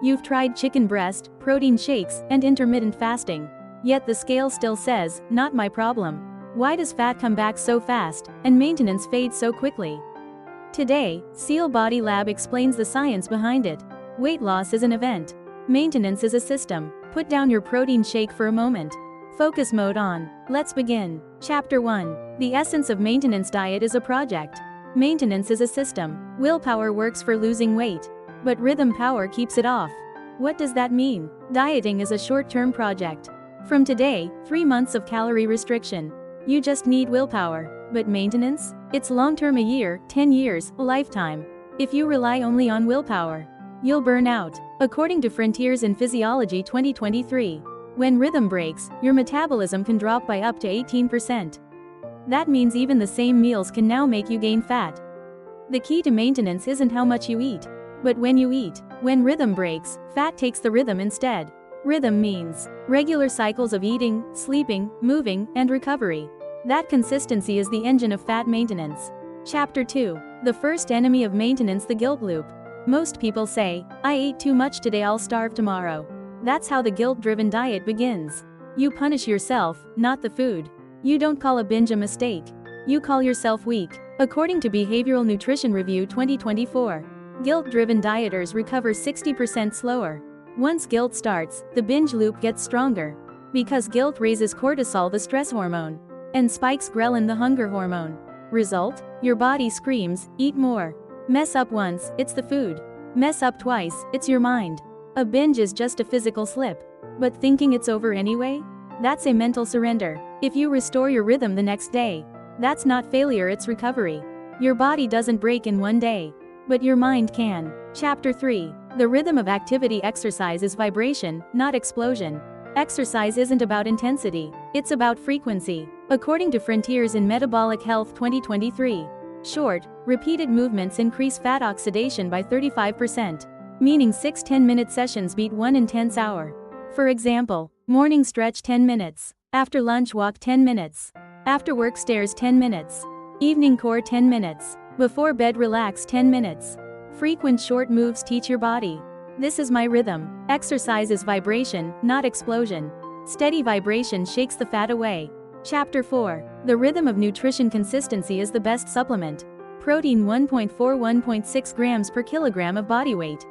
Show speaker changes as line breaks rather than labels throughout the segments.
You've tried chicken breast, protein shakes, and intermittent fasting. Yet the scale still says, not my problem. Why does fat come back so fast, and maintenance fade so quickly? Today, SealBody Lab explains the science behind it. Weight loss is an event. Maintenance is a system. Put down your protein shake for a moment. Focus mode on. Let's begin. Chapter 1. The essence of maintenance diet is a project. Maintenance is a system. Willpower works for losing weight, but rhythm power keeps it off. What does that mean? Dieting is a short-term project. From today, 3 months of calorie restriction. You just need willpower. But maintenance? It's long-term, a year, 10 years, a lifetime. If you rely only on willpower, you'll burn out. According to Frontiers in Physiology 2023, when rhythm breaks, your metabolism can drop by up to 18%. That means even the same meals can now make you gain fat. The key to maintenance isn't how much you eat, but when you eat. When rhythm breaks, fat takes the rhythm instead. Rhythm means regular cycles of eating, sleeping, moving, and recovery. That consistency is the engine of fat maintenance. Chapter 2. The first enemy of maintenance: the guilt loop. Most people say, I ate too much today, I'll starve tomorrow. That's how the guilt-driven diet begins. You punish yourself, not the food. You don't call a binge a mistake. You call yourself weak. According to Behavioral Nutrition Review 2024, guilt-driven dieters recover 60% slower. Once guilt starts, the binge loop gets stronger. Because guilt raises cortisol, the stress hormone, and spikes ghrelin, the hunger hormone. Result? Your body screams, eat more. Mess up once, it's the food. Mess up twice, it's your mind. A binge is just a physical slip. But thinking it's over anyway? That's a mental surrender. If you restore your rhythm the next day, that's not failure, it's recovery. Your body doesn't break in one day, but your mind can. Chapter 3. The rhythm of activity: exercise is vibration, not explosion. Exercise isn't about intensity, it's about frequency. According to Frontiers in Metabolic Health 2023, short, repeated movements increase fat oxidation by 35%, meaning 6 10-minute sessions beat 1 intense hour. For example, morning stretch 10 minutes, after lunch walk 10 minutes, after work stairs 10 minutes, evening core 10 minutes, before bed relax 10 minutes. Frequent short moves teach your body, this is my rhythm. Exercise is vibration, not explosion. Steady vibration shakes the fat away. Chapter 4. The rhythm of nutrition: consistency is the best supplement. Protein 1.4 1.6 grams per kilogram of body weight.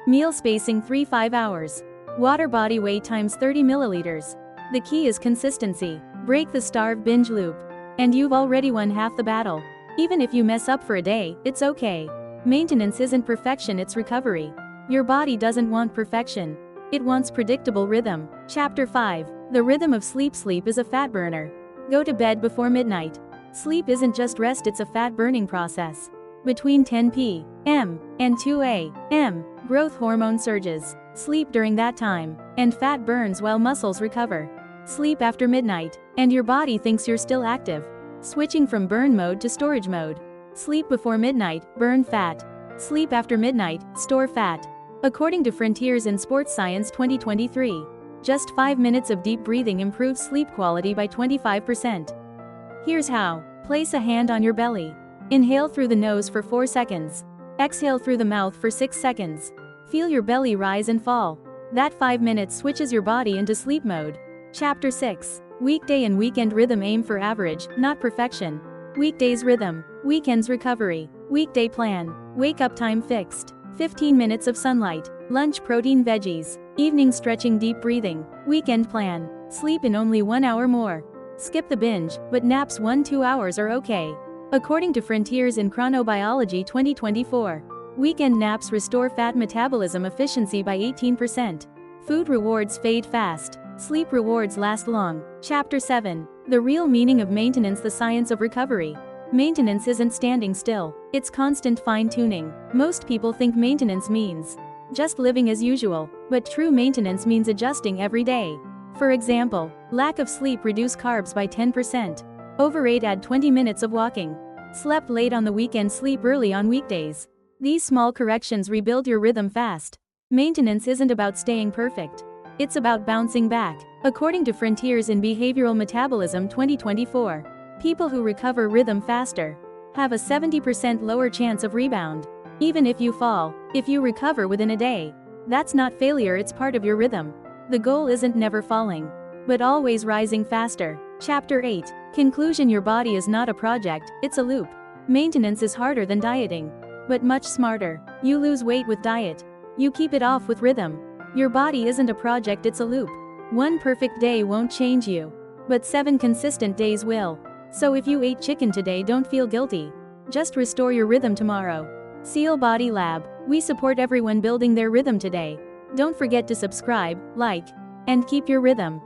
Meal spacing 3-5 hours. Water body weight times 30 milliliters. The key is consistency. Break the starve binge loop, and you've already won half the battle. Even if you mess up for a day, it's okay. Maintenance isn't perfection, it's recovery. Your body doesn't want perfection. It wants predictable rhythm. Chapter 5. The rhythm of sleep: sleep is a fat burner. Go to bed before midnight. Sleep isn't just rest, it's a fat burning process. Between 10 p.m. and 2 a.m., growth hormone surges. Sleep during that time, and fat burns while muscles recover. Sleep after midnight, and your body thinks you're still active. Switching from burn mode to storage mode. Sleep before midnight, burn fat. Sleep after midnight, store fat. According to Frontiers in Sports Science 2023, just 5 minutes of deep breathing improves sleep quality by 25%. Here's how. Place a hand on your belly. Inhale through the nose for 4 seconds. Exhale through the mouth for 6 seconds. Feel your belly rise and fall. That 5 minutes switches your body into sleep mode. Chapter 6. Weekday and weekend rhythm: aim for average, not perfection. Weekdays rhythm, weekends recovery. Weekday plan: wake up time fixed, 15 minutes of sunlight, lunch protein veggies, evening stretching deep breathing. Weekend plan: sleep in only 1 hour more. Skip the binge, but naps 1-2 hours are okay. According to Frontiers in Chronobiology 2024, weekend naps restore fat metabolism efficiency by 18%. Food rewards fade fast. Sleep rewards last long. Chapter 7. The real meaning of maintenance: the science of recovery. Maintenance isn't standing still, it's constant fine-tuning. Most people think maintenance means just living as usual, but true maintenance means adjusting every day. For example, lack of sleep: reduce carbs by 10%. Overate: add 20 minutes of walking. Slept late on the weekend: sleep early on weekdays. These small corrections rebuild your rhythm fast. Maintenance isn't about staying perfect. It's about bouncing back. According to Frontiers in Behavioral Metabolism 2024, people who recover rhythm faster have a 70% lower chance of rebound. Even if you fall, if you recover within a day, That's not failure, it's part of your rhythm. The goal isn't never falling, but always rising faster. Chapter 8. Conclusion. Your body is not a project, it's a loop. Maintenance is harder than dieting, but much smarter. You lose weight with diet. You keep it off with rhythm. Your body isn't a project, it's a loop. One perfect day won't change you, but 7 consistent days will. So if you ate chicken today, don't feel guilty. Just restore your rhythm tomorrow. SealBody Lab. We support everyone building their rhythm today. Don't forget to subscribe, like, and keep your rhythm.